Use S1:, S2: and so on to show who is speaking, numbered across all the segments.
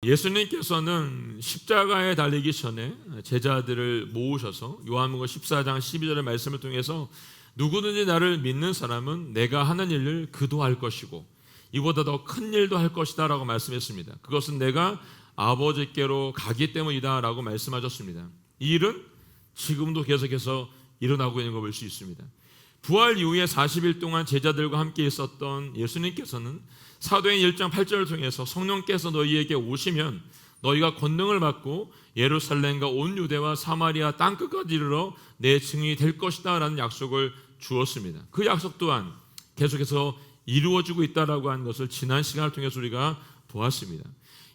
S1: 예수님께서는 십자가에 달리기 전에 제자들을 모으셔서 요한복음 14장 12절의 말씀을 통해서 누구든지 나를 믿는 사람은 내가 하는 일을 그도 할 것이고 이보다 더 큰 일도 할 것이다 라고 말씀했습니다. 그것은 내가 아버지께로 가기 때문이다 라고 말씀하셨습니다. 이 일은 지금도 계속해서 일어나고 있는 걸 볼 수 있습니다. 부활 이후에 40일 동안 제자들과 함께 있었던 예수님께서는 사도행 1장 8절을 통해서 성령께서 너희에게 오시면 너희가 권능을 받고 예루살렘과 온 유대와 사마리아 땅끝까지 이르러 내 증인이 될 것이다 라는 약속을 주었습니다. 그 약속 또한 계속해서 이루어지고 있다라고 하는 것을 지난 시간을 통해서 우리가 보았습니다.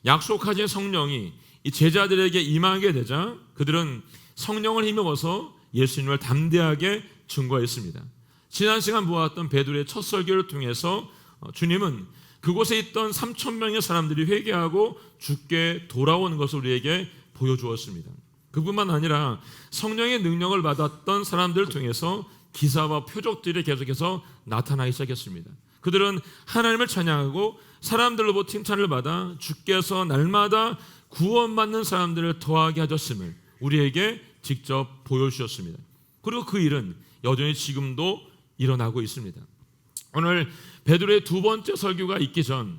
S1: 약속하신 성령이 이 제자들에게 임하게 되자 그들은 성령을 힘입어서 예수님을 담대하게 증거했습니다. 지난 시간 보았던 베드로의 첫 설교를 통해서 주님은 그곳에 있던 3,000명의 사람들이 회개하고 주께 돌아오는 것을 우리에게 보여주었습니다. 그뿐만 아니라 성령의 능력을 받았던 사람들을 통해서 기사와 표적들이 계속해서 나타나기 시작했습니다. 그들은 하나님을 찬양하고 사람들로부터 칭찬을 받아 주께서 날마다 구원받는 사람들을 더하게 하셨음을 우리에게 직접 보여주셨습니다. 그리고 그 일은 여전히 지금도 일어나고 있습니다. 오늘 베드로의 두 번째 설교가 있기 전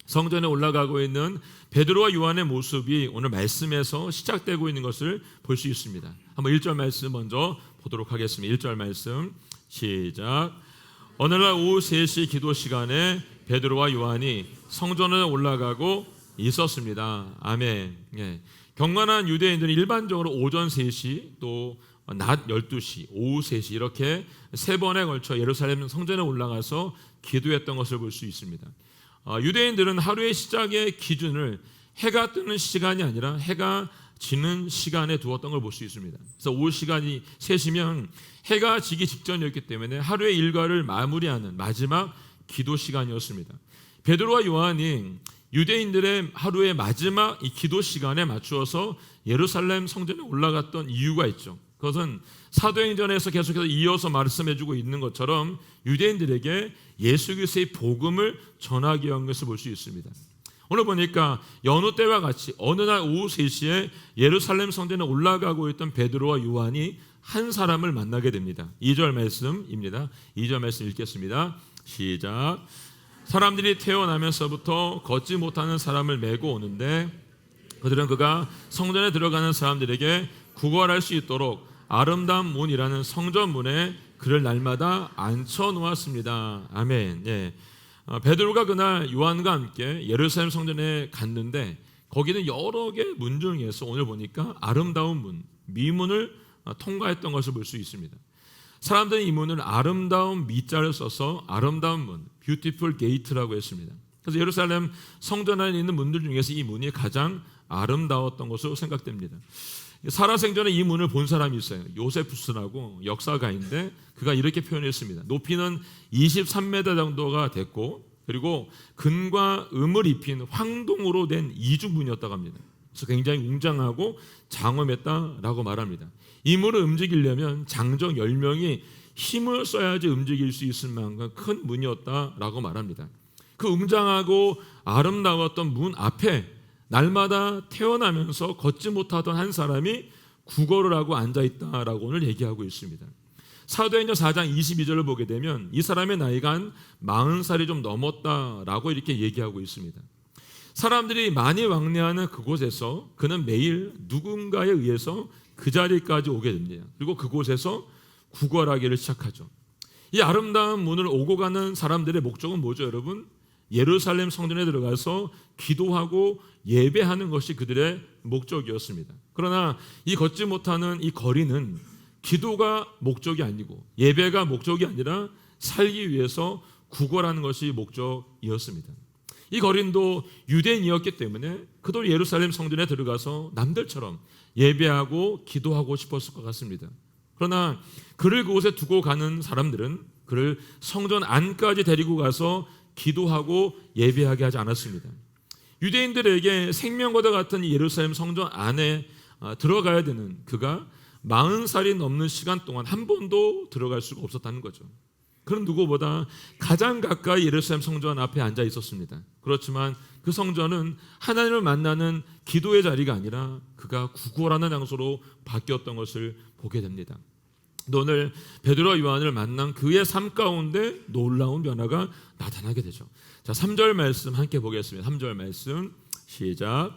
S1: 성전에 올라가고 있는 베드로와 요한의 모습이 오늘 말씀에서 시작되고 있는 것을 볼 수 있습니다. 한번 1절 말씀 먼저 보도록 하겠습니다. 1절 말씀 시작. 어느 날 오후 3시 기도 시간에 베드로와 요한이 성전에 올라가고 있었습니다. 아멘. 예. 경건한 유대인들은 일반적으로 오전 3시 또 낮 12시, 오후 3시 이렇게 세 번에 걸쳐 예루살렘 성전에 올라가서 기도했던 것을 볼 수 있습니다. 유대인들은 하루의 시작의 기준을 해가 뜨는 시간이 아니라 해가 지는 시간에 두었던 걸 볼 수 있습니다. 그래서 오후 시간이 3시면 해가 지기 직전이었기 때문에 하루의 일과를 마무리하는 마지막 기도 시간이었습니다. 베드로와 요한이 유대인들의 하루의 마지막 이 기도 시간에 맞추어서 예루살렘 성전에 올라갔던 이유가 있죠. 그것은 사도행전에서 계속해서 이어서 말씀해주고 있는 것처럼 유대인들에게 예수 그리스도의 복음을 전하기 위한 것을 볼 수 있습니다. 오늘 보니까 여느 때와 같이 어느 날 오후 3시에 예루살렘 성전에 올라가고 있던 베드로와 요한이 한 사람을 만나게 됩니다. 2절 말씀입니다. 2절 말씀 읽겠습니다. 시작. 사람들이 태어나면서부터 걷지 못하는 사람을 메고 오는데 그들은 그가 성전에 들어가는 사람들에게 구걸할 수 있도록 아름다운 문이라는 성전 문에 그를 날마다 앉혀 놓았습니다. 아멘. 예. 베드로가 그날 요한과 함께 예루살렘 성전에 갔는데 거기는 여러 개의 문 중에서 오늘 보니까 아름다운 문, 미문을 통과했던 것을 볼 수 있습니다. 사람들은 이 문을 아름다운 미자를 써서 아름다운 문, beautiful gate라고 했습니다. 그래서 예루살렘 성전 안에 있는 문들 중에서 이 문이 가장 아름다웠던 것으로 생각됩니다. 살아생전에 이 문을 본 사람이 있어요. 요세푸스라고 역사가인데 그가 이렇게 표현했습니다. 높이는 23m 정도가 됐고 그리고 금과 음을 입힌 황동으로 된 이중문이었다고 합니다. 그래서 굉장히 웅장하고 장엄했다라고 말합니다. 이 문을 움직이려면 장정 10명이 힘을 써야지 움직일 수 있을 만큼 큰 문이었다라고 말합니다. 그 웅장하고 아름다웠던 문 앞에 날마다 태어나면서 걷지 못하던 한 사람이 구걸을 하고 앉아있다라고 오늘 얘기하고 있습니다. 사도행전 4장 22절을 보게 되면 이 사람의 나이가 한 40살이 좀 넘었다라고 이렇게 얘기하고 있습니다. 사람들이 많이 왕래하는 그곳에서 그는 매일 누군가에 의해서 그 자리까지 오게 됩니다. 그리고 그곳에서 구걸하기를 시작하죠. 이 아름다운 문을 오고 가는 사람들의 목적은 뭐죠, 여러분? 예루살렘 성전에 들어가서 기도하고 예배하는 것이 그들의 목적이었습니다. 그러나 이 걷지 못하는 이 거리는 기도가 목적이 아니고 예배가 목적이 아니라 살기 위해서 구걸하는 것이 목적이었습니다. 이 거린도 유대인이었기 때문에 그도 예루살렘 성전에 들어가서 남들처럼 예배하고 기도하고 싶었을 것 같습니다. 그러나 그를 그곳에 두고 가는 사람들은 그를 성전 안까지 데리고 가서 기도하고 예배하게 하지 않았습니다. 유대인들에게 생명과도 같은 예루살렘 성전 안에 들어가야 되는 그가 40살이 넘는 시간 동안 한 번도 들어갈 수가 없었다는 거죠. 그런 누구보다 가장 가까이 예루살렘 성전 앞에 앉아 있었습니다. 그렇지만 그 성전은 하나님을 만나는 기도의 자리가 아니라 그가 구걸하는 장소로 바뀌었던 것을 보게 됩니다. 오늘 베드로와 요한을 만난 그의 삶 가운데 놀라운 변화가 나타나게 되죠. 자, 3절 말씀 함께 보겠습니다. 3절 말씀 시작.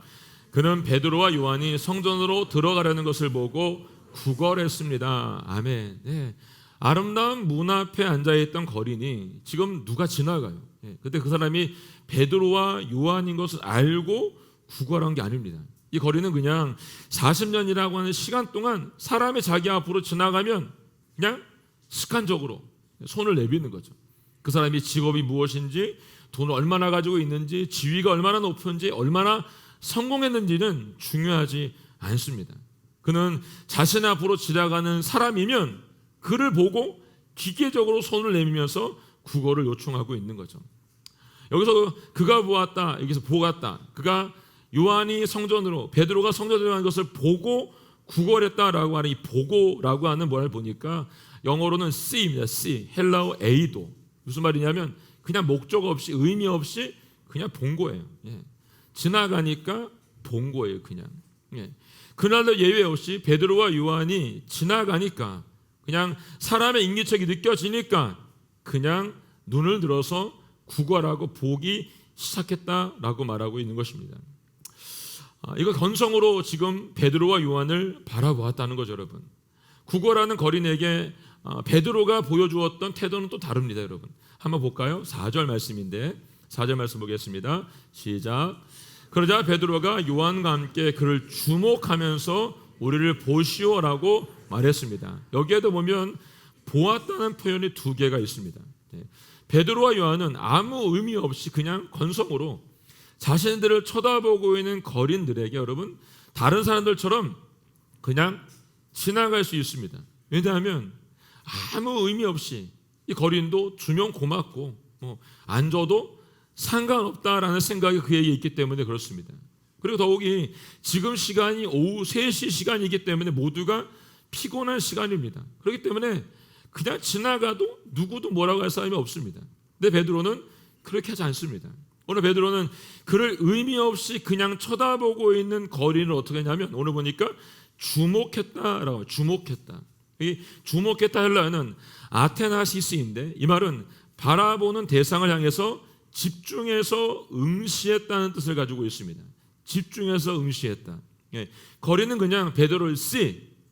S1: 그는 베드로와 요한이 성전으로 들어가려는 것을 보고 구걸했습니다. 아멘. 네. 아름다운 문 앞에 앉아있던 거린이 지금 누가 지나가요. 그때 그 사람이 베드로와 요한인 것을 알고 구걸한 게 아닙니다. 이 거린은 그냥 40년이라고 하는 시간 동안 사람이 자기 앞으로 지나가면 그냥 습관적으로 손을 내비는 거죠. 그 사람이 직업이 무엇인지, 돈을 얼마나 가지고 있는지, 지위가 얼마나 높은지, 얼마나 성공했는지는 중요하지 않습니다. 그는 자신 앞으로 지나가는 사람이면 그를 보고 기계적으로 손을 내밀면서 구걸을 요청하고 있는 거죠. 여기서 그가 보았다, 여기서 보았다. 그가 요한이 성전으로, 베드로가 성전으로 한 것을 보고 구걸했다라고 하는 이 보고라고 하는 뭘 보니까 영어로는 see입니다. see. 헬라어 에이도. 무슨 말이냐면 그냥 목적 없이, 의미 없이 그냥 본 거예요. 지나가니까 본 거예요, 그냥. 그날도 예외 없이 베드로와 요한이 지나가니까, 그냥 사람의 인기척이 느껴지니까 그냥 눈을 들어서 구걸하고 보기 시작했다라고 말하고 있는 것입니다. 이거 건성으로 지금 베드로와 요한을 바라보았다는 거죠, 여러분. 구걸하는 거린에게 베드로가 보여주었던 태도는 또 다릅니다, 여러분. 한번 볼까요? 4절 말씀인데 4절 말씀 보겠습니다. 시작. 그러자 베드로가 요한과 함께 그를 주목하면서 우리를 보시오라고 말했습니다. 여기에도 보면 보았다는 표현이 두 개가 있습니다. 베드로와 요한은 아무 의미 없이 그냥 건성으로 자신들을 쳐다보고 있는 거린들에게, 여러분, 다른 사람들처럼 그냥 지나갈 수 있습니다. 왜냐하면 아무 의미 없이 이 거린도 주면 고맙고 안 줘도 상관없다라는 생각이 그에게 있기 때문에 그렇습니다. 그리고 더욱이 지금 시간이 오후 3시 시간이기 때문에 모두가 피곤한 시간입니다. 그렇기 때문에 그냥 지나가도 누구도 뭐라고 할 사람이 없습니다. 근데 베드로는 그렇게 하지 않습니다. 오늘 베드로는 그를 의미 없이 그냥 쳐다보고 있는 거린을 어떻게 했냐면, 오늘 보니까 주목했다라고, 주목했다. 이 주목했다 헬라어는 아테나시스인데, 이 말은 바라보는 대상을 향해서 집중해서 응시했다는 뜻을 가지고 있습니다. 집중해서 응시했다. 거린은 그냥 베드로를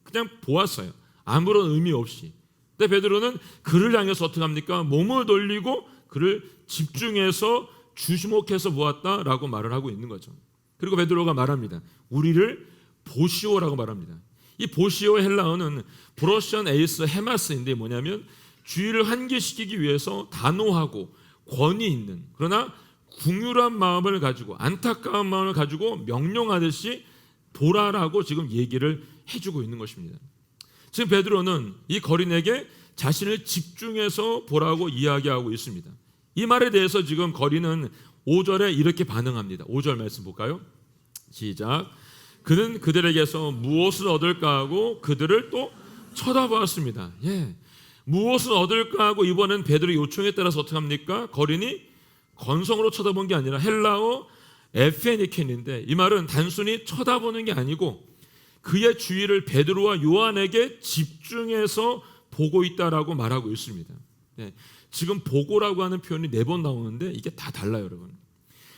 S1: 그냥 보았어요. 아무런 의미 없이. 근데 베드로는 그를 향해서 어떻게 합니까? 몸을 돌리고 그를 집중해서 주목해서 보았다라고 말을 하고 있는 거죠. 그리고 베드로가 말합니다. 우리를 보시오라고 말합니다. 이 보시오 헬라어는 브로션 에이스 헤마스인데 뭐냐면 주의를 환기시키기 위해서 단호하고 권위 있는, 그러나 궁휼한 마음을 가지고, 안타까운 마음을 가지고 명령하듯이 보라라고 지금 얘기를 해주고 있는 것입니다. 지금 베드로는 이 거린에게 자신을 집중해서 보라고 이야기하고 있습니다. 이 말에 대해서 지금 거린은 5절에 이렇게 반응합니다. 5절 말씀 볼까요? 시작. 그는 그들에게서 무엇을 얻을까 하고 그들을 또 쳐다보았습니다. 무엇을 얻을까 하고 이번엔 베드로의 요청에 따라서 어떻게 합니까? 거린이 건성으로 쳐다본 게 아니라 헬라어 에페니켄인데, 이 말은 단순히 쳐다보는 게 아니고 그의 주의를 베드로와 요한에게 집중해서 보고 있다라고 말하고 있습니다. 지금 보고라고 하는 표현이 4번 나오는데 이게 다 달라요, 여러분.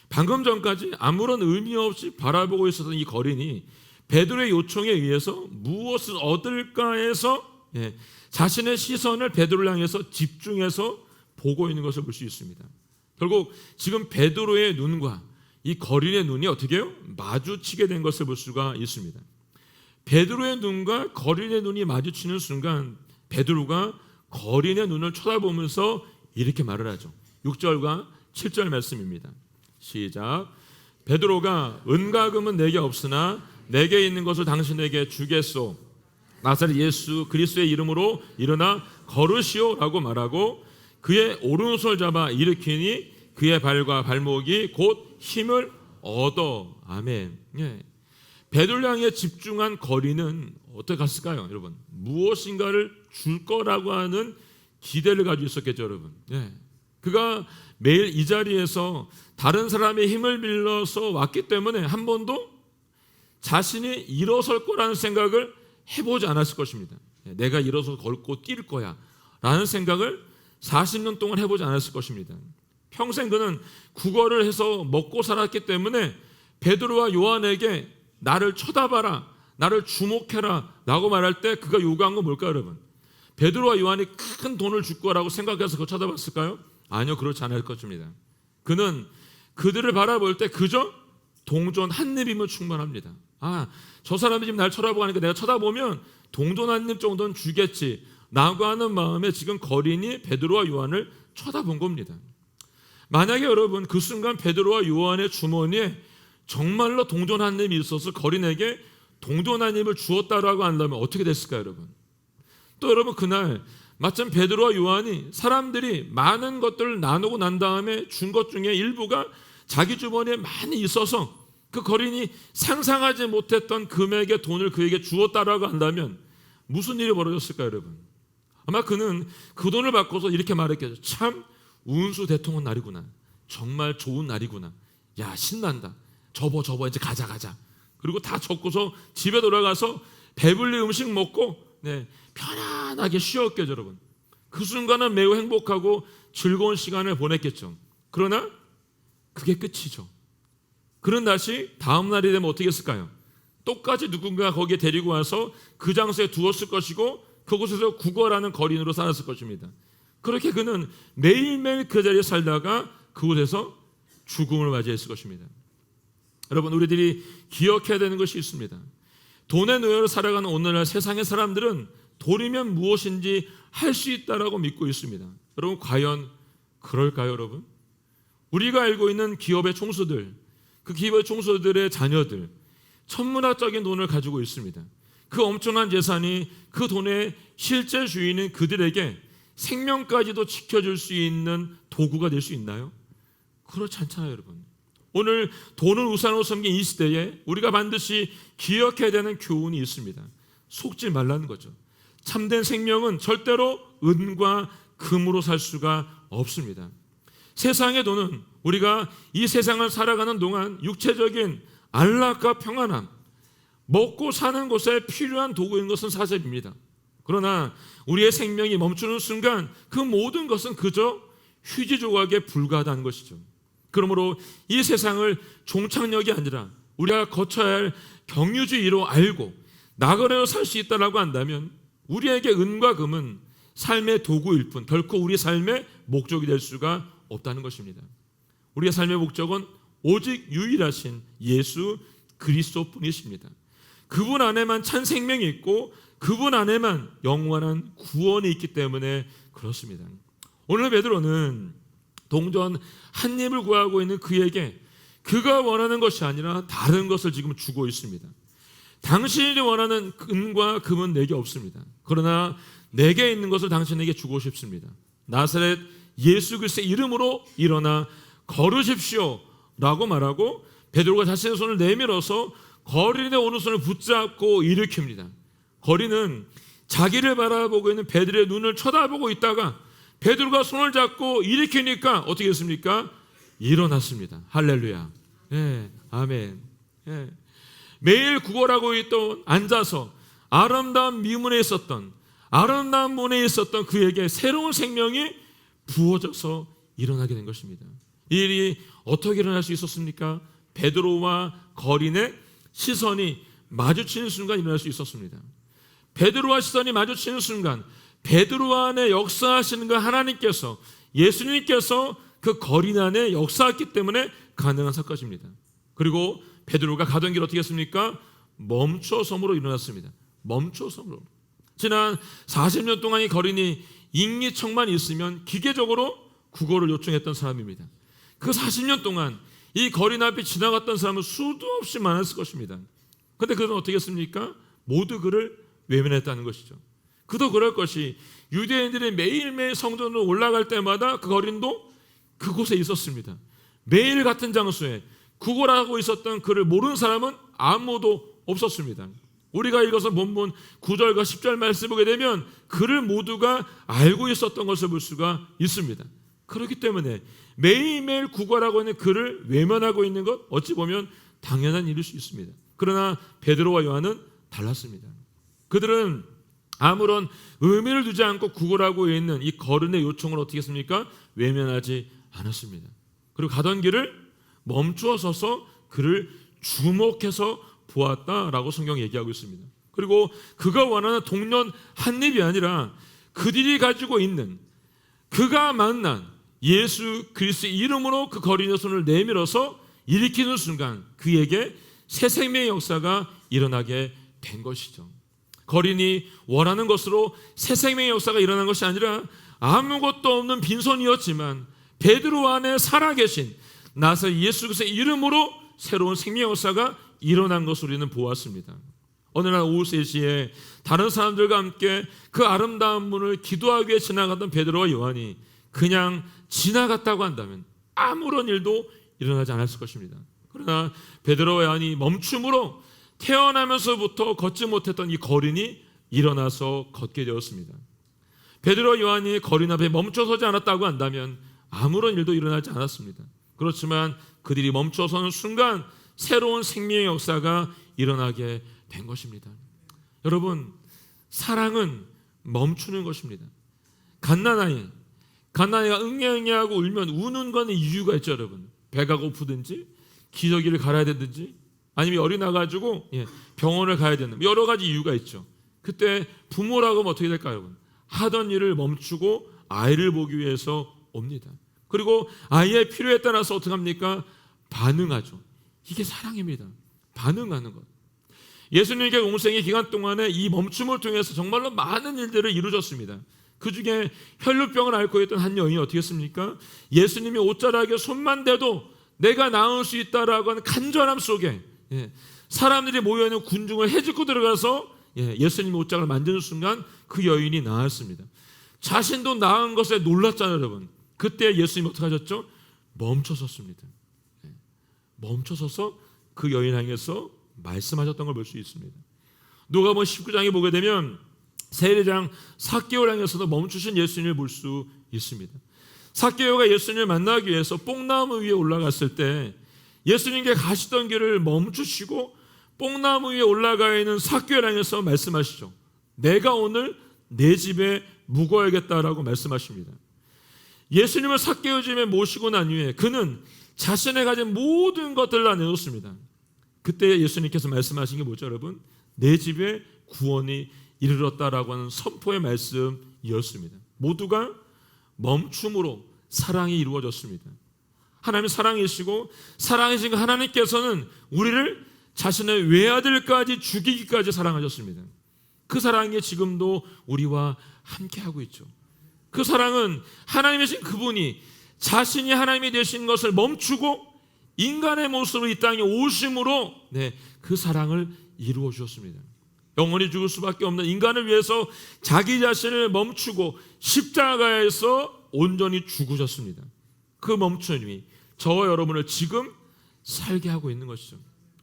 S1: 방금 전까지 아무런 의미 없이 바라보고 있었던 이 거린이 베드로의 요청에 의해서 무엇을 얻을까 해서 자신의 시선을 베드로를 향해서 집중해서 보고 있는 것을 볼 수 있습니다. 결국 지금 베드로의 눈과 이 거린의 눈이 어떻게 해요? 마주치게 된 것을 볼 수가 있습니다. 베드로의 눈과 거린의 눈이 마주치는 순간 베드로가 거린의 눈을 쳐다보면서 이렇게 말을 하죠. 6절과 7절 말씀입니다. 시작. 베드로가 은과 금은 내게 없으나 내게 있는 것을 당신에게 주겠소. 나사렛 예수 그리스도의 이름으로 일어나 걸으시오라고 말하고 그의 오른손을 잡아 일으키니 그의 발과 발목이 곧 힘을 얻어. 아멘. 베드로 향에 집중한 거린은 어떻게 갔을까요, 여러분? 무엇인가를 줄 거라고 하는 기대를 가지고 있었겠죠, 여러분. 예. 그가 매일 이 자리에서 다른 사람의 힘을 빌려서 왔기 때문에 한 번도 자신이 일어설 거라는 생각을 해보지 않았을 것입니다. 내가 일어서 걸고 뛸 거야 라는 생각을 40년 동안 해보지 않았을 것입니다. 평생 그는 국어를 해서 먹고 살았기 때문에 베드로와 요한에게 나를 쳐다봐라, 나를 주목해라 라고 말할 때 그가 요구한 건 뭘까요, 여러분? 베드로와 요한이 큰 돈을 줄 거라고 생각해서 그걸 쳐다봤을까요? 아니요, 그렇지 않을 것입니다. 그는 그들을 바라볼 때 그저 동전 한 입이면 충분합니다. 저 사람이 지금 날 쳐다보고 하니까 내가 쳐다보면 동전 한 입 정도는 주겠지 라고 하는 마음에 지금 거린이 베드로와 요한을 쳐다본 겁니다. 만약에 여러분 그 순간 베드로와 요한의 주머니에 정말로 동전 한 입이 있어서 거린에게 동전 한 입을 주었다라고 한다면 어떻게 됐을까요, 여러분? 또 여러분 그날 마침 베드로와 요한이 사람들이 많은 것들을 나누고 난 다음에 준 것 중에 일부가 자기 주머니에 많이 있어서 그 거린이 상상하지 못했던 금액의 돈을 그에게 주었다라고 한다면 무슨 일이 벌어졌을까요, 여러분? 아마 그는 그 돈을 받고서 이렇게 말했겠죠. 참 운수 대통한 날이구나. 정말 좋은 날이구나. 야, 신난다. 접어 이제 가자. 그리고 다 접고서 집에 돌아가서 배불리 음식 먹고 편안하게 쉬었겠죠, 여러분. 그 순간은 매우 행복하고 즐거운 시간을 보냈겠죠. 그러나 그게 끝이죠. 그런 다시 다음 날이 되면 어떻게 했을까요? 똑같이 누군가 거기에 데리고 와서 그 장소에 두었을 것이고 그곳에서 국어라는 거린으로 살았을 것입니다. 그렇게 그는 매일매일 그 자리에 살다가 그곳에서 죽음을 맞이했을 것입니다. 여러분, 우리들이 기억해야 되는 것이 있습니다. 돈의 노예로 살아가는 오늘날 세상의 사람들은 돈이면 무엇인지 할 수 있다라고 믿고 있습니다. 여러분, 과연 그럴까요, 여러분? 우리가 알고 있는 기업의 총수들, 그 기업의 총수들의 자녀들, 천문학적인 돈을 가지고 있습니다. 그 엄청난 재산이 그 돈의 실제 주인인 그들에게 생명까지도 지켜줄 수 있는 도구가 될 수 있나요? 그렇지 않잖아요, 여러분. 오늘 돈을 우상으로 섬긴 이 시대에 우리가 반드시 기억해야 되는 교훈이 있습니다. 속지 말라는 거죠. 참된 생명은 절대로 은과 금으로 살 수가 없습니다. 세상의 돈은 우리가 이 세상을 살아가는 동안 육체적인 안락과 평안함, 먹고 사는 곳에 필요한 도구인 것은 사실입니다. 그러나 우리의 생명이 멈추는 순간 그 모든 것은 그저 휴지 조각에 불과하다는 것이죠. 그러므로 이 세상을 종착역이 아니라 우리가 거쳐야 할 경유지로 알고 나그네로 살 수 있다고 한다면 우리에게 은과 금은 삶의 도구일 뿐 결코 우리 삶의 목적이 될 수가 없다는 것입니다. 우리의 삶의 목적은 오직 유일하신 예수 그리스도뿐이십니다. 그분 안에만 참 생명이 있고 그분 안에만 영원한 구원이 있기 때문에 그렇습니다. 오늘 베드로는 동전 한 입을 구하고 있는 그에게 그가 원하는 것이 아니라 다른 것을 지금 주고 있습니다. 당신이 원하는 은과 금은 내게 없습니다. 그러나 내게 있는 것을 당신에게 주고 싶습니다. 나사렛 예수 그리스도의 이름으로 일어나 걸으십시오 라고 말하고 베드로가 자신의 손을 내밀어서 거린의 오른손을 붙잡고 일으킵니다. 거린은 자기를 바라보고 있는 베드로의 눈을 쳐다보고 있다가 베드로가 손을 잡고 일으키니까 어떻게 했습니까? 일어났습니다. 할렐루야. 아멘. 매일 구걸하고 있던 앉아서 아름다운 미문에 있었던 아름다운 문에 있었던 그에게 새로운 생명이 부어져서 일어나게 된 것입니다. 이 일이 어떻게 일어날 수 있었습니까? 베드로와 거린의 시선이 마주치는 순간 일어날 수 있었습니다. 베드로와 시선이 마주치는 순간 베드로 안에 역사하시는 그 하나님께서 예수님께서 그 거린 안에 역사했기 때문에 가능한 사건입니다. 그리고 베드로가 가던 길 어떻게 했습니까? 멈춰섬으로 일어났습니다. 멈춰섬으로. 지난 40년 동안 이 거린이 인기척만 있으면 기계적으로 구걸을 요청했던 사람입니다. 그 40년 동안 이 거린 앞에 지나갔던 사람은 수도 없이 많았을 것입니다. 그런데 그는 어떻게 했습니까? 모두 그를 외면했다는 것이죠. 그도 그럴 것이 유대인들이 매일매일 성전으로 올라갈 때마다 그 거린도 그곳에 있었습니다. 매일 같은 장소에 구걸하고 있었던 그를 모르는 사람은 아무도 없었습니다. 우리가 읽어서 본문 9절과 10절 말씀 보게 되면 그를 모두가 알고 있었던 것을 볼 수가 있습니다. 그렇기 때문에 매일매일 구걸하고 있는 그를 외면하고 있는 것 어찌 보면 당연한 일일 수 있습니다. 그러나 베드로와 요한은 달랐습니다. 그들은 아무런 의미를 두지 않고 구걸하고 있는 이 거린의 요청을 어떻게 했습니까? 외면하지 않았습니다. 그리고 가던 길을 멈추어 서서 그를 주목해서 보았다라고 성경이 얘기하고 있습니다. 그리고 그가 원하는 동년 한 입이 아니라 그들이 가지고 있는 그가 만난 예수 그리스도의 이름으로 그 거린의 손을 내밀어서 일으키는 순간 그에게 새 생명의 역사가 일어나게 된 것이죠. 거린이 원하는 것으로 새 생명의 역사가 일어난 것이 아니라 아무것도 없는 빈손이었지만 베드로 안에 살아계신 나사렛 예수 그리스도의 이름으로 새로운 생명의 역사가 일어난 것을 우리는 보았습니다. 어느 날 오후 3시에 다른 사람들과 함께 그 아름다운 문을 기도하기 위해 지나가던 베드로와 요한이 그냥 지나갔다고 한다면 아무런 일도 일어나지 않았을 것입니다. 그러나 베드로와 요한이 멈춤으로 태어나면서부터 걷지 못했던 이 거린이 일어나서 걷게 되었습니다. 베드로와 요한이 거린 앞에 멈춰서지 않았다고 한다면 아무런 일도 일어나지 않았습니다. 그렇지만 그들이 멈춰서는 순간 새로운 생명의 역사가 일어나게 된 것입니다. 여러분, 사랑은 멈추는 것입니다. 갓난아이가 응애응애하고 울면 우는 건 이유가 있죠. 여러분, 배가 고프든지 기저귀를 갈아야 되든지 아니면 열이 나가지고 병원을 가야 되는 여러 가지 이유가 있죠. 그때 부모라고 하면 어떻게 될까요? 여러분, 하던 일을 멈추고 아이를 보기 위해서 옵니다. 그리고 아이의 필요에 따라서 어떻게 합니까? 반응하죠. 이게 사랑입니다. 반응하는 것. 예수님께 공생의 기간 동안에 이 멈춤을 통해서 정말로 많은 일들을 이루셨습니다. 그 중에 혈루병을 앓고 있던 한 여인이 어떻게 했습니까? 예수님이 옷자락에 손만 대도 내가 나을 수 있다라고 하는 간절함 속에 사람들이 모여있는 군중을 헤집고 들어가서 예수님이 옷자락을 만지는 순간 그 여인이 나았습니다. 자신도 나은 것에 놀랐잖아요. 여러분, 그때 예수님이 어떻게 하셨죠? 멈춰섰습니다. 멈춰서서 그 여인 향해서 말씀하셨던 걸 볼 수 있습니다. 누가복음 19장에 보게 되면 세례장 삭개오를 향해서도 멈추신 예수님을 볼 수 있습니다. 삭개오가 예수님을 만나기 위해서 뽕나무 위에 올라갔을 때 예수님께 가시던 길을 멈추시고 뽕나무 위에 올라가 있는 삭개오를 향해서 말씀하시죠. 내가 오늘 내 집에 묵어야겠다라고 말씀하십니다. 예수님을 삭개오 집에 모시고 난 후에 그는 자신의 가진 모든 것들을 다 내놓습니다. 그때 예수님께서 말씀하신 게 뭐죠, 여러분? 내 집에 구원이 이르렀다라고 하는 선포의 말씀이었습니다. 모두가 멈춤으로 사랑이 이루어졌습니다. 하나님이 사랑이시고 사랑이신 하나님께서는 우리를 자신의 외아들까지 죽이기까지 사랑하셨습니다. 그 사랑이 지금도 우리와 함께하고 있죠. 그 사랑은 하나님이신 그분이 자신이 하나님이 되신 것을 멈추고 인간의 모습으로 이 땅에 오심으로 그 사랑을 이루어 주셨습니다. 영원히 죽을 수밖에 없는 인간을 위해서 자기 자신을 멈추고 십자가에서 온전히 죽으셨습니다. 그 멈춤이 저와 여러분을 지금 살게 하고 있는 것이죠.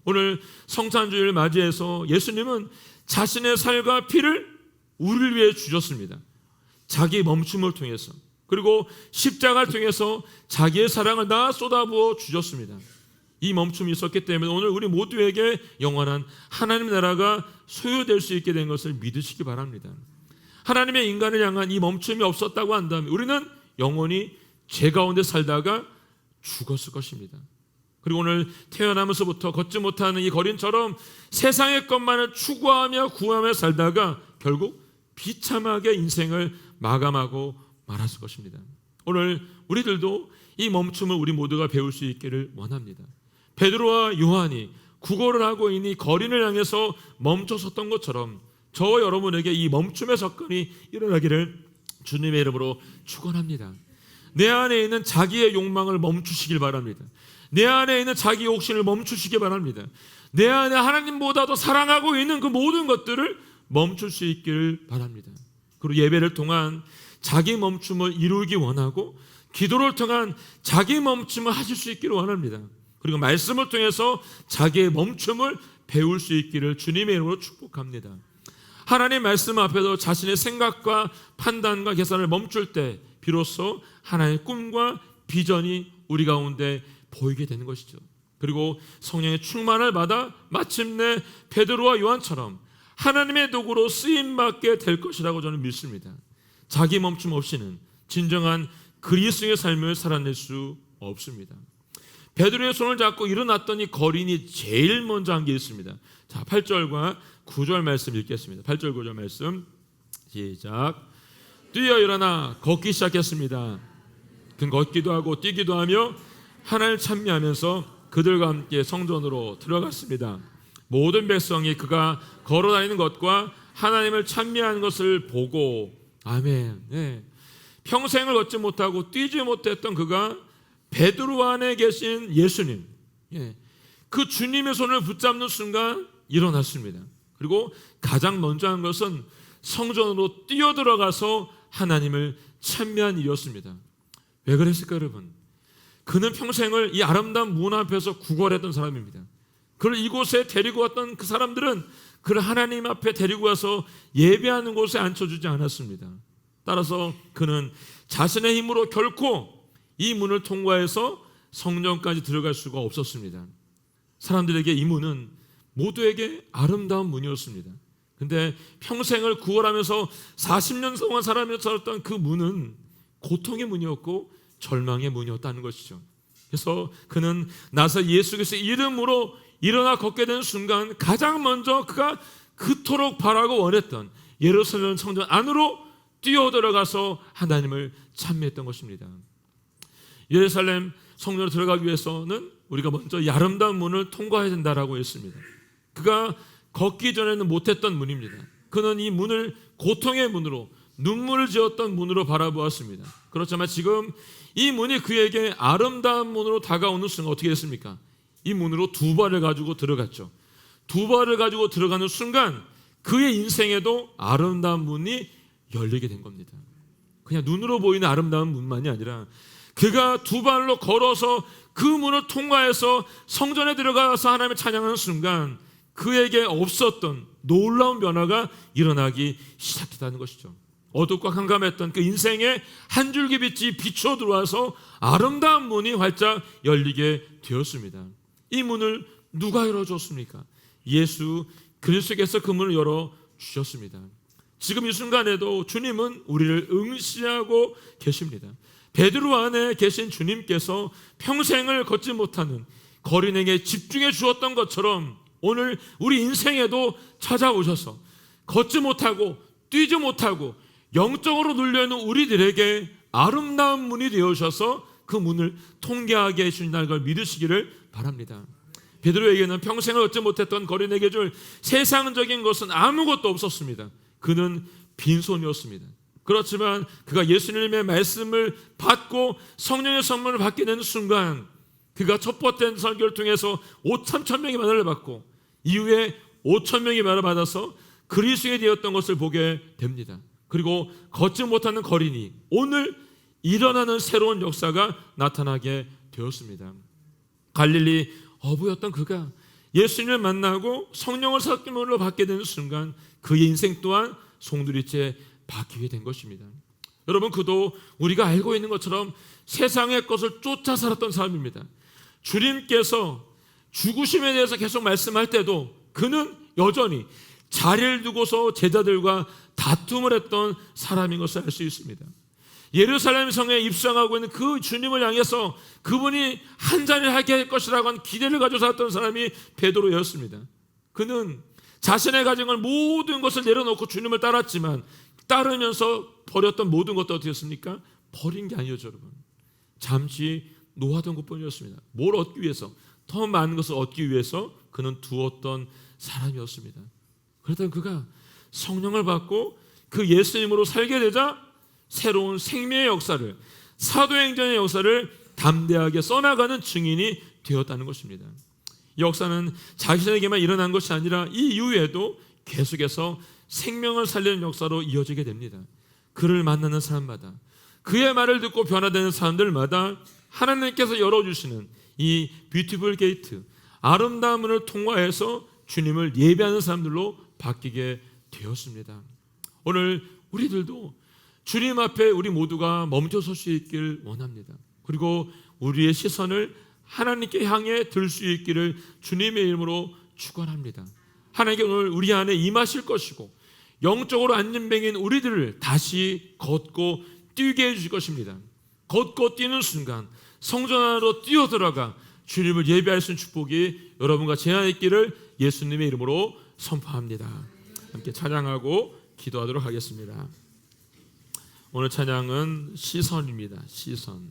S1: 오늘 성탄주의를 맞이해서 예수님은 자신의 살과 피를 우리를 위해 주셨습니다. 자기 멈춤을 통해서, 그리고 십자가를 통해서 자기의 사랑을 다 쏟아부어 주셨습니다. 이 멈춤이 있었기 때문에 오늘 우리 모두에게 영원한 하나님의 나라가 소유될 수 있게 된 것을 믿으시기 바랍니다. 하나님의 인간을 향한 이 멈춤이 없었다고 한다면 우리는 영원히 죄 가운데 살다가 죽었을 것입니다. 그리고 오늘 태어나면서부터 걷지 못하는 이 거린처럼 세상의 것만을 추구하며 구하며 살다가 결국 비참하게 인생을 마감하고 말았을 것입니다. 오늘 우리들도 이 멈춤을 우리 모두가 배울 수 있기를 원합니다. 베드로와 요한이 구걸을 하고 있는 거린을 향해서 멈춰섰던 것처럼 저와 여러분에게 이 멈춤의 사건이 일어나기를 주님의 이름으로 축원합니다. 내 안에 있는 자기의 욕망을 멈추시길 바랍니다. 내 안에 있는 자기 욕심을 멈추시기 바랍니다. 내 안에 하나님보다도 사랑하고 있는 그 모든 것들을 멈출 수 있기를 바랍니다. 그리고 예배를 통한 자기 멈춤을 이루기 원하고 기도를 통한 자기 멈춤을 하실 수 있기를 원합니다. 그리고 말씀을 통해서 자기의 멈춤을 배울 수 있기를 주님의 이름으로 축복합니다. 하나님 말씀 앞에서 자신의 생각과 판단과 계산을 멈출 때 비로소 하나님의 꿈과 비전이 우리 가운데 보이게 되는 것이죠. 그리고 성령의 충만을 받아 마침내 베드로와 요한처럼 하나님의 도구로 쓰임받게 될 것이라고 저는 믿습니다. 자기 멈춤 없이는 진정한 그리스도의 삶을 살아낼 수 없습니다. 베드로의 손을 잡고 일어났더니 거린이 제일 먼저 한 게 있습니다. 자, 8절과 9절 말씀 읽겠습니다. 8절 9절 말씀 시작. 뛰어 일어나 걷기 시작했습니다. 그는 걷기도 하고 뛰기도 하며 하나님을 찬미하면서 그들과 함께 성전으로 들어갔습니다. 모든 백성이 그가 걸어다니는 것과 하나님을 찬미하는 것을 보고 아멘. 네. 평생을 걷지 못하고 뛰지 못했던 그가 베드로 안에 계신 예수님, 그 주님의 손을 붙잡는 순간 일어났습니다. 그리고 가장 먼저 한 것은 성전으로 뛰어들어가서 하나님을 찬미한 일이었습니다. 왜 그랬을까 여러분? 그는 평생을 이 아름다운 문 앞에서 구걸했던 사람입니다. 그를 이곳에 데리고 왔던 그 사람들은 그를 하나님 앞에 데리고 와서 예배하는 곳에 앉혀주지 않았습니다. 따라서 그는 자신의 힘으로 결코 이 문을 통과해서 성전까지 들어갈 수가 없었습니다. 사람들에게 이 문은 모두에게 아름다운 문이었습니다. 근데 평생을 구걸하면서 40년 동안 살았던 그 문은 고통의 문이었고 절망의 문이었다는 것이죠. 그래서 그는 나서 예수 그리스도의 이름으로 일어나 걷게 되는 순간 가장 먼저 그가 그토록 바라고 원했던 예루살렘 성전 안으로 뛰어들어가서 하나님을 찬미했던 것입니다. 예루살렘 성전으로 들어가기 위해서는 우리가 먼저 이 아름다운 문을 통과해야 된다라고 했습니다. 그가 걷기 전에는 못했던 문입니다. 그는 이 문을 고통의 문으로 눈물을 지었던 문으로 바라보았습니다. 그렇지만 지금 이 문이 그에게 아름다운 문으로 다가오는 순간 어떻게 됐습니까? 이 문으로 두 발을 가지고 들어갔죠. 두 발을 가지고 들어가는 순간 그의 인생에도 아름다운 문이 열리게 된 겁니다. 그냥 눈으로 보이는 아름다운 문만이 아니라 그가 두 발로 걸어서 그 문을 통과해서 성전에 들어가서 하나님을 찬양하는 순간 그에게 없었던 놀라운 변화가 일어나기 시작했다는 것이죠. 어둡고 캄캄했던 그 인생의 한 줄기 빛이 비추어 들어와서 아름다운 문이 활짝 열리게 되었습니다. 이 문을 누가 열어줬습니까? 예수 그리스도께서 그 문을 열어주셨습니다. 지금 이 순간에도 주님은 우리를 응시하고 계십니다. 베드로 안에 계신 주님께서 평생을 걷지 못하는 거린에게 집중해 주었던 것처럼 오늘 우리 인생에도 찾아오셔서 걷지 못하고 뛰지 못하고 영적으로 눌려있는 우리들에게 아름다운 문이 되어주셔서 그 문을 통과하게 해주신다는 걸 믿으시기를 바랍니다. 베드로에게는 평생을 얻지 못했던 거린에게 줄 세상적인 것은 아무것도 없었습니다. 그는 빈손이었습니다. 그렇지만 그가 예수님의 말씀을 받고 성령의 선물을 받게 되는 순간 그가 첫 번째 설교를 통해서 5,000명이 만나를 받고 이후에 5,000명이 만나를 받아서 그리스도인이 되었던 것을 보게 됩니다. 그리고 걷지 못하는 거린이 오늘 일어나는 새로운 역사가 나타나게 되었습니다. 갈릴리 어부였던 그가 예수님을 만나고 성령을 섞임으로 받게 되는 순간 그의 인생 또한 송두리째 바뀌게 된 것입니다. 여러분 그도 우리가 알고 있는 것처럼 세상의 것을 쫓아 살았던 사람입니다. 주님께서 죽으심에 대해서 계속 말씀할 때도 그는 여전히 자리를 두고서 제자들과 다툼을 했던 사람인 것을 알 수 있습니다. 예루살렘 성에 입성하고 있는 그 주님을 향해서 그분이 한 자리를 하게 할 것이라고 하는 기대를 가지고 살았던 사람이 베드로였습니다. 그는 자신의 가진 걸 모든 것을 내려놓고 주님을 따랐지만 따르면서 버렸던 모든 것도 어떻게 했습니까? 버린 게 아니었죠 여러분. 잠시 노하던 것뿐이었습니다. 뭘 얻기 위해서? 더 많은 것을 얻기 위해서 그는 두었던 사람이었습니다. 그랬더니 그가 성령을 받고 그 예수님으로 살게 되자 새로운 생명의 역사를, 사도행전의 역사를 담대하게 써나가는 증인이 되었다는 것입니다. 이 역사는 자신에게만 일어난 것이 아니라 이 이후에도 계속해서 생명을 살리는 역사로 이어지게 됩니다. 그를 만나는 사람마다, 그의 말을 듣고 변화되는 사람들마다 하나님께서 열어주시는 이 뷰티풀 게이트, 아름다운 문을 통과해서 주님을 예배하는 사람들로 바뀌게 되었습니다. 오늘 우리들도 주님 앞에 우리 모두가 멈춰 설 수 있길 원합니다. 그리고 우리의 시선을 하나님께 향해 들 수 있기를 주님의 이름으로 축원합니다. 하나님께 오늘 우리 안에 임하실 것이고 영적으로 안전뱅이인 우리들을 다시 걷고 뛰게 해주실 것입니다. 걷고 뛰는 순간 성전 안으로 뛰어들어가 주님을 예배할 수 있는 축복이 여러분과 제 안에 있기를 예수님의 이름으로 선포합니다. 함께 찬양하고 기도하도록 하겠습니다. 오늘 찬양은 시선입니다. 시선.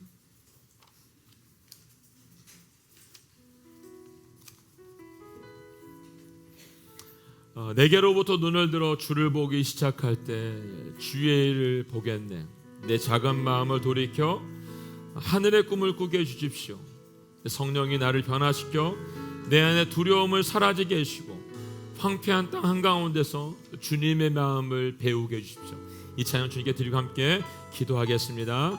S1: 내게로부터 눈을 들어 주를 보기 시작할 때 주의 일을 보겠네. 내 작은 마음을 돌이켜 하늘의 꿈을 꾸게 해주십시오. 성령이 나를 변화시켜 내 안에 두려움을 사라지게 해주시고 황폐한 땅 한가운데서 주님의 마음을 배우게 해주십시오. 이 찬양 주님께 드리고 함께 기도하겠습니다.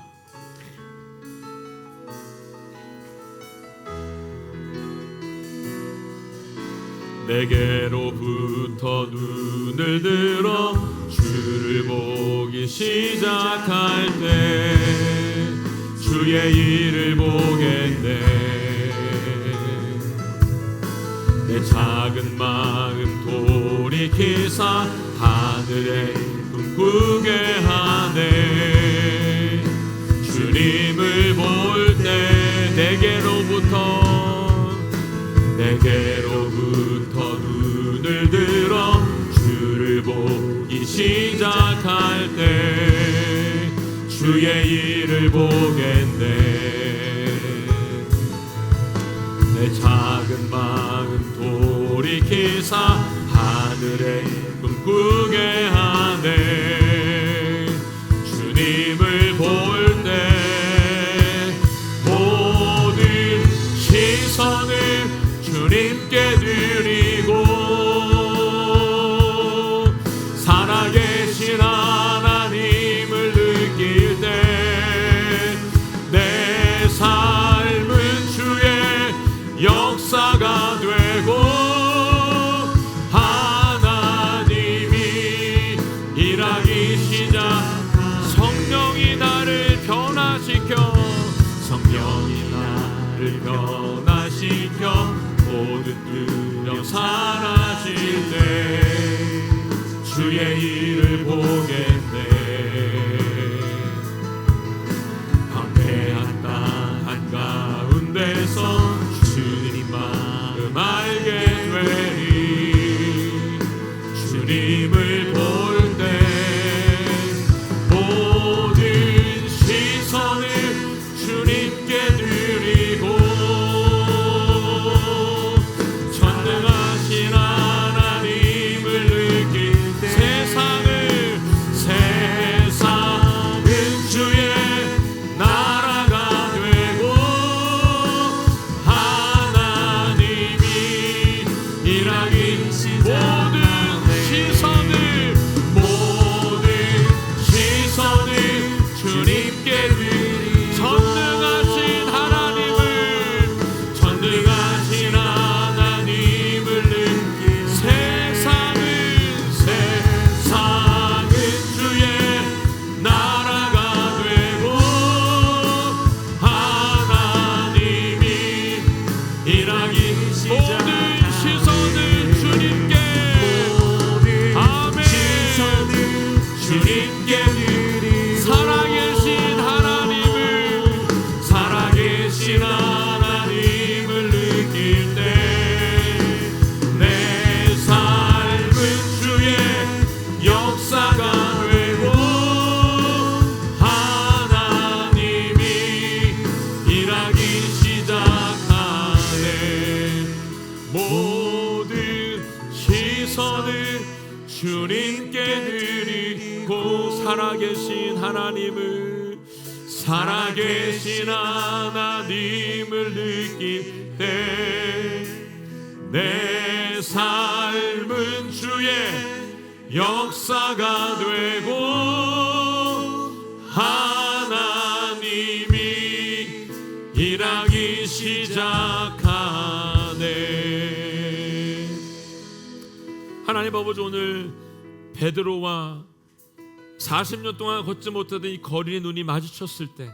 S1: 내게로부터 눈을 들어 주를 보기 시작할 때 주의 일을 보겠네. 내 작은 마음 돌이키사 하늘에 꿈꾸게 하네. 주님을 볼 때 내게로부터 눈을 들어 주를 보기 시작할 때 주의 일을 보겠네. 내 작은 마음 돌이키사 하늘에 꿈꾸게 하네. 주님을 볼 때 모든 시선을 주님께 드리고 살아계신 하나님을 느낄 때 내 삶은 주의 역사가 되고 하나님이 일하기 시작 성령이 나를 변화시켜 모든 두려움 사라질 때 주의 일을 보겠네. 황폐한 땅 한가운데서 주님 마음 알게 되리. 주님을 볼 때 모든 시선을 주님께 드리고 살아계신 하나님을 느낄 때 내 삶은 주의 역사가 되고 하나님이 일하기 시작하네. 하나님 아버지, 오늘 베드로와 40년 동안 걷지 못하던 이 거린의 눈이 마주쳤을 때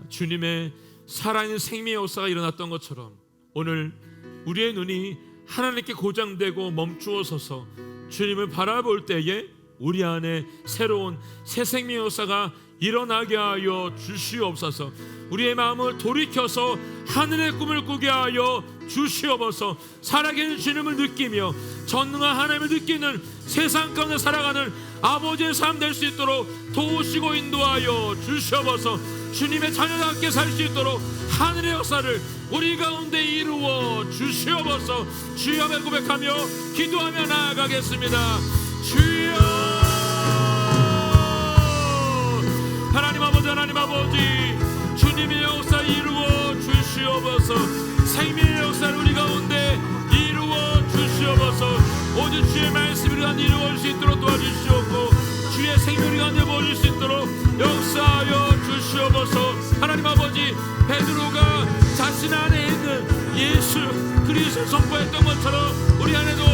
S1: 주님의 살아있는 생명의 역사가 일어났던 것처럼 오늘 우리의 눈이 하나님께 고정되고 멈추어 서서 주님을 바라볼 때에 우리 안에 새로운 새 생명의 역사가 일어나게 하여 주시옵소서. 우리의 마음을 돌이켜서 하늘의 꿈을 꾸게 하여 주시옵소서. 살아계신 주님을 느끼며 전능한 하나님을 느끼는 세상 가운데 살아가는 아버지의 삶 될 수 있도록 도우시고 인도하여 주시옵소서. 주님의 자녀답게 살 수 있도록 하늘의 역사를 우리 가운데 이루어 주시옵소서. 주여 고백하며 기도하며 나아가겠습니다. 주여, 하나님 아버지, 하나님 아버지, 주님의 역사 이루어 주시옵소서. 생명의 역사를 우리 가운데 이루어 주시옵소서. 오직 주의 말씀을 이루어질 수 있도록 도와주시옵고 주의 생명을 가운데 보여줄 수 있도록 역사하여 주시옵소서. 하나님 아버지, 베드로가 자신 안에 있는 예수 그리스도를 선포했던 것처럼 우리 안에도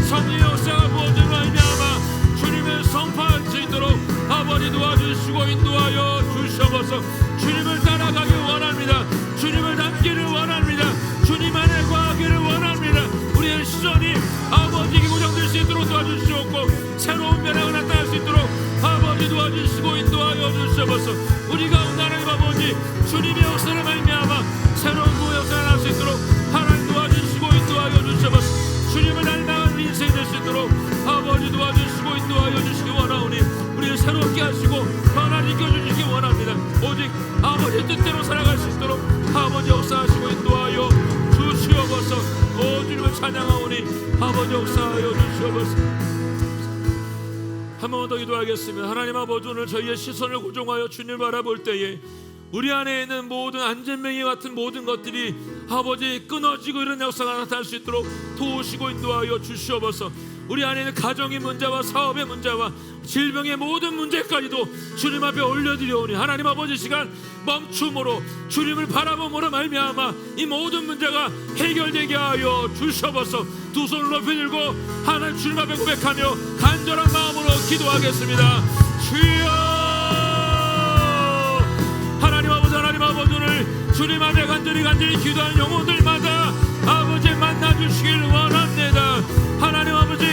S1: 성령의 역사가 부어지는 말미암아 주님을 선포할 수 있도록 아버지 도와주시고 인도하여 주시옵소서. 주님을 따라가길 원합니다. 주님을 닮기를 원합니다. 주님 안에 거하기를 원합니다. 우리의 시선이 아버지에게 고정될 수 있도록 도와주시옵고 새로운 변화가 나타날 수 있도록 아버지 도와주시고 인도하여 주시옵소서. 우리 가운데 하나님 아버지, 주님의 역사를 말미암아 새로운 구의 역사가 날 수 있도록 하나님 도와주시고 인도하여 주시옵소서. 주님을 닮아가는 인생이 될 수 있도록 아버지 도와주시고 인도하여 주시기 원하오니 우리를 새롭게 하시고 변화시켜 주시기 원합니다. 오직 아버지의 뜻대로 살아갈 수 있도록 아버지 역사하시고 인도하여 주시옵소서. 오 주님을 찬양하오니 아버지 역사하여 주시옵소서. 한 번 더 기도하겠습니다. 하나님 아버지, 오늘 저희의 시선을 고정하여 주님을 바라볼 때에 우리 안에 있는 모든 안전명예 같은 모든 것들이 아버지 끊어지고 이런 역사가 나타날 수 있도록 도우시고 인도하여 주시옵소서. 우리 안에 있는 가정의 문제와 사업의 문제와 질병의 모든 문제까지도 주님 앞에 올려드려오니 하나님 아버지, 시간 멈춤으로 주님을 바라봄으로 말미암아 이 모든 문제가 해결되게 하여 주시옵소서. 두 손을 높이 들고 하나님 주님 앞에 고백하며 간절한 마음으로 기도하겠습니다. 주여, 하나님 아버지, 오늘 주님 앞에 간절히 기도하는 영혼들마다 아버지 만나주시길 원합니다. 하나님 아버지,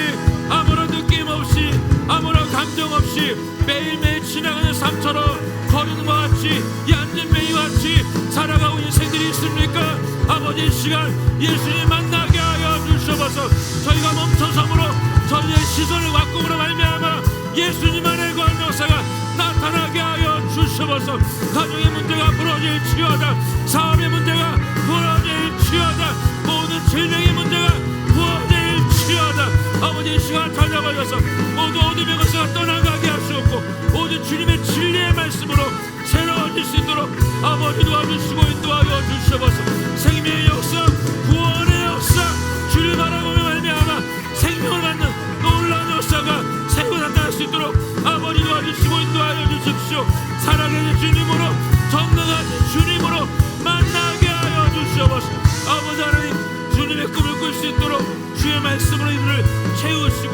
S1: 아무런 느낌 없이 아무런 감정 없이 매일매일 지나가는 삶처럼 거리는 것 같이 이 안전뱅이 같이 살아가고 있는 인생들이 있습니까? 아버지, 이 시간 예수님 만나게 하여 주시옵소서. 저희가 멈춰섬으로 저희의 시선을 바꾸므로 말미암아 예수님 안에 거한 역사가 나타나게 하여 주시옵소서. 가정의 문제가 부러질지어다, 사업의 문제가 부러질지어다, 모든 질병의 문제가 부러질지어다. 아버지, 이 시간 찾아버려서 모두 어둠의 것을 떠나가게 하시옵고 오직 주님의 진리의 말씀으로 새로워질 수 있도록 아버지 도와주시고 인도하여 주시옵소서. 생명의 역사, 구원의 역사, 주를 바라보며 말미암아 생명을 받는 놀라운 역사가 새로 나타날 수 있도록 아버지 도와주시고 인도하여 주십시오. 살아계신 주님으로, 전능하신 주님으로 만나게 하여 주시옵소서. 아버지 하나님, 주님의 꿈을 꿀 수 있도록 주의 말씀으로 이들을 채우시고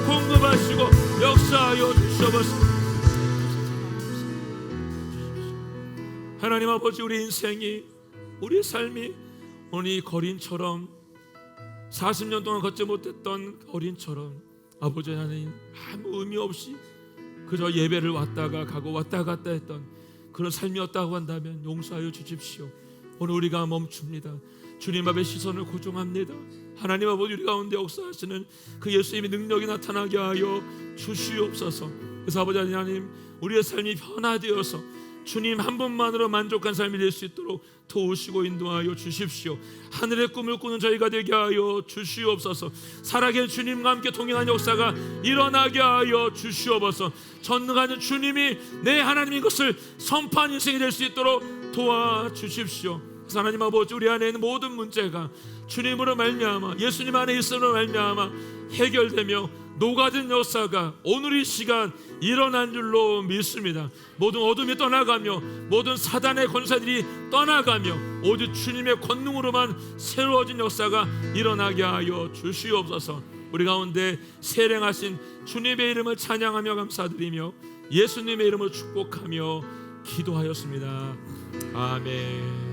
S1: 공급하시고 역사하여 주시옵소서. 하나님 아버지, 우리 인생이, 우리의 삶이 오늘 이 거린처럼 40년 동안 걷지 못했던 거린처럼 아버지 하나님 아무 의미 없이 그저 예배를 왔다가 가고 왔다 갔다 했던 그런 삶이었다고 한다면 용서하여 주십시오. 오늘 우리가 멈춥니다. 주님 앞에 시선을 고정합니다. 하나님 아버지, 우리 가운데 역사하시는 그 예수님의 능력이 나타나게 하여 주시옵소서. 그래서 아버지 하나님, 우리의 삶이 변화되어서 주님 한 분만으로 만족한 삶이 될 수 있도록 도우시고 인도하여 주십시오. 하늘의 꿈을 꾸는 저희가 되게 하여 주시옵소서. 살아계신 주님과 함께 동행한 역사가 일어나게 하여 주시옵소서. 전능하신 주님이 내 하나님인 것을 선포한 인생이 될 수 있도록 도와주십시오. 하나님 아버지, 우리 안에 있는 모든 문제가 주님으로 말미암아, 예수님 안에 있음으로 말미암아 해결되며 녹아든 역사가 오늘 이 시간 일어난 줄로 믿습니다. 모든 어둠이 떠나가며 모든 사단의 권세들이 떠나가며 오직 주님의 권능으로만 새로워진 역사가 일어나게 하여 주시옵소서. 우리 가운데 세령하신 주님의 이름을 찬양하며 감사드리며 예수님의 이름을 축복하며 기도하였습니다. 아멘.